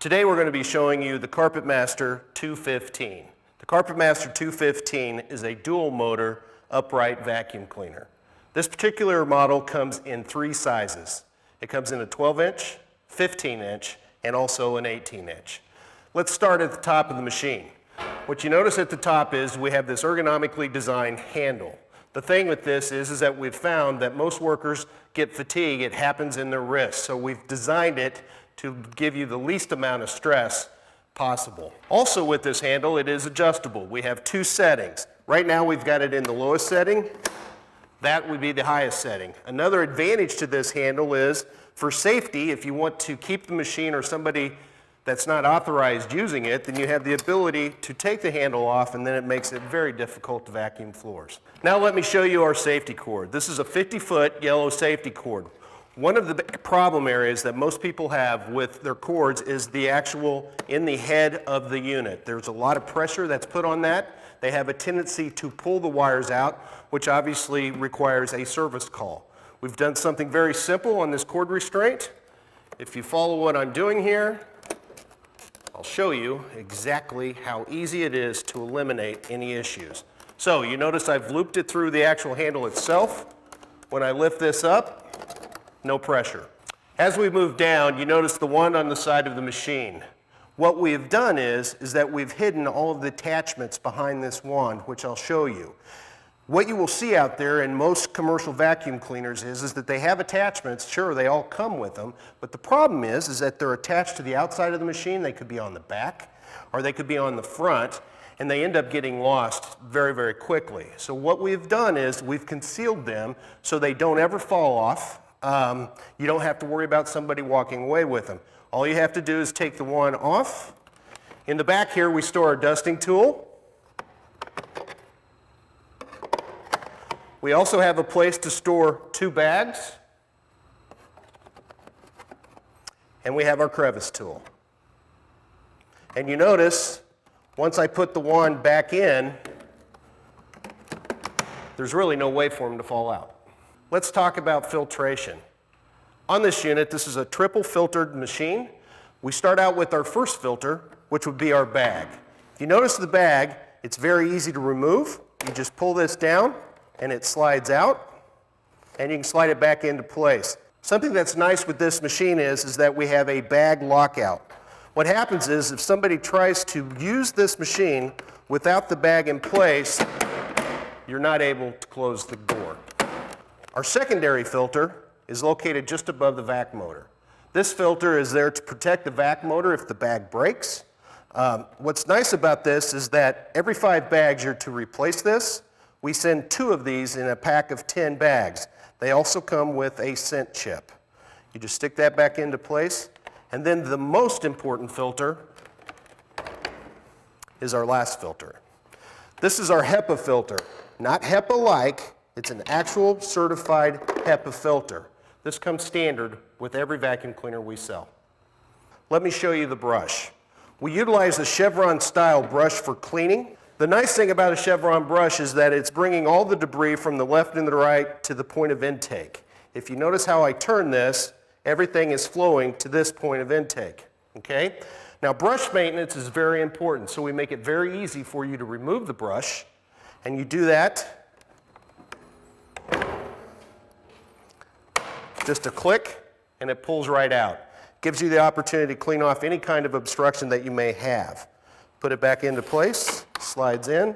Today we're going to be showing you the CarpetMaster 215. The CarpetMaster 215 is a dual motor upright vacuum cleaner. This particular model comes in three sizes. It comes in a 12-inch, 15-inch, and also an 18-inch. Let's start at the top of the machine. What you notice at the top is we have this ergonomically designed handle. The thing with this is that we've found that most workers get fatigue. It happens in their wrists, so we've designed it to give you the least amount of stress possible. Also with this handle, it is adjustable. We have two settings. Right now we've got it in the lowest setting. That would be the highest setting. Another advantage to this handle is for safety, if you want to keep the machine or somebody that's not authorized using it, then you have the ability to take the handle off, and then it makes it very difficult to vacuum floors. Now let me show you our safety cord. This is a 50-foot yellow safety cord. One of the problem areas that most people have with their cords is the actual in the head of the unit. There's a lot of pressure that's put on that. They have a tendency to pull the wires out, which obviously requires a service call. We've done something very simple on this cord restraint. If you follow what I'm doing here, I'll show you exactly how easy it is to eliminate any issues. So you notice I've looped it through the actual handle itself. When I lift this up, no pressure. As we move down, you notice the one on the side of the machine. What we have done is that we've hidden all of the attachments behind this wand, which I'll show you. What you will see out there in most commercial vacuum cleaners is that they have attachments. Sure, they all come with them, but the problem is that they're attached to the outside of the machine. They could be on the back, or they could be on the front, and they end up getting lost very, very quickly. So what we've done is we've concealed them so they don't ever fall off. You don't have to worry about somebody walking away with them. All you have to do is take the one off. In the back here, we store our dusting tool. We also have a place to store two bags. And we have our crevice tool. And you notice, once I put the wand back in, there's really no way for them to fall out. Let's talk about filtration. On this unit, this is a triple filtered machine. We start out with our first filter, which would be our bag. If you notice the bag, it's very easy to remove. You just pull this down and it slides out, and you can slide it back into place. Something that's nice with this machine is that we have a bag lockout. What happens is if somebody tries to use this machine without the bag in place, you're not able to close the door. Our secondary filter is located just above the vac motor. This filter is there to protect the vac motor if the bag breaks. What's nice about this is that every 5 bags you're to replace this. We send 2 of these in a pack of 10 bags. They also come with a scent chip. You just stick that back into place. And then the most important filter is our last filter. This is our HEPA filter. Not HEPA-like, it's an actual certified HEPA filter. This comes standard with every vacuum cleaner we sell. Let me show you the brush. We utilize a chevron style brush for cleaning. The nice thing about a chevron brush is that it's bringing all the debris from the left and the right to the point of intake. If you notice how I turn this, everything is flowing to this point of intake. Okay? Now brush maintenance is very important, so we make it very easy for you to remove the brush, and you do that just a click, and it pulls right out. Gives you the opportunity to clean off any kind of obstruction that you may have. Put it back into place, slides in,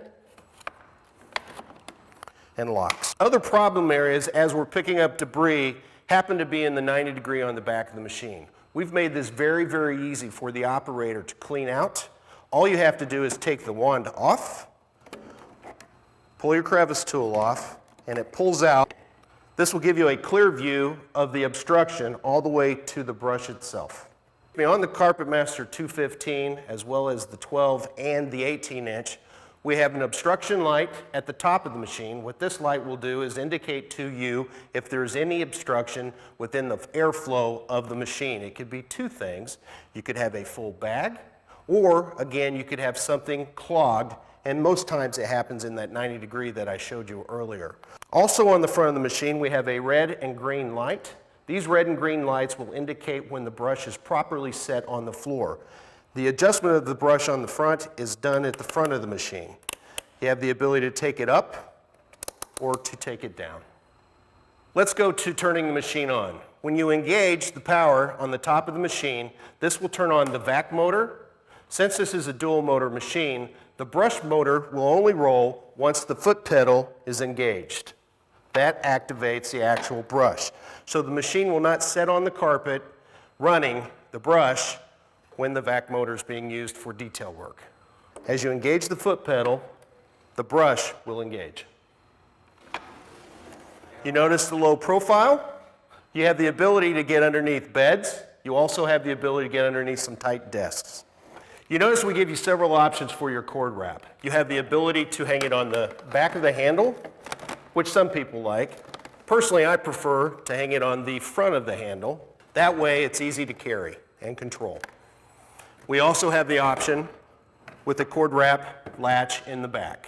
and locks. Other problem areas as we're picking up debris happen to be in the 90 degree on the back of the machine. We've made this very, very easy for the operator to clean out. All you have to do is take the wand off, pull your crevice tool off, and it pulls out. This will give you a clear view of the obstruction all the way to the brush itself. On the CarpetMaster 215, as well as the 12 and the 18-inch, we have an obstruction light at the top of the machine. What this light will do is indicate to you if there's any obstruction within the airflow of the machine. It could be 2 things. You could have a full bag, or again, you could have something clogged, and most times it happens in that 90 degree that I showed you earlier. Also on the front of the machine, we have a red and green light. These red and green lights will indicate when the brush is properly set on the floor. The adjustment of the brush on the front is done at the front of the machine. You have the ability to take it up or to take it down. Let's go to turning the machine on. When you engage the power on the top of the machine, this will turn on the vac motor. Since this is a dual motor machine, the brush motor will only roll once the foot pedal is engaged. That activates the actual brush. So the machine will not set on the carpet running the brush when the vac motor is being used for detail work. As you engage the foot pedal, the brush will engage. You notice the low profile? You have the ability to get underneath beds. You also have the ability to get underneath some tight desks. You notice we give you several options for your cord wrap. You have the ability to hang it on the back of the handle, which some people like. Personally, I prefer to hang it on the front of the handle. That way it's easy to carry and control. We also have the option with the cord wrap latch in the back.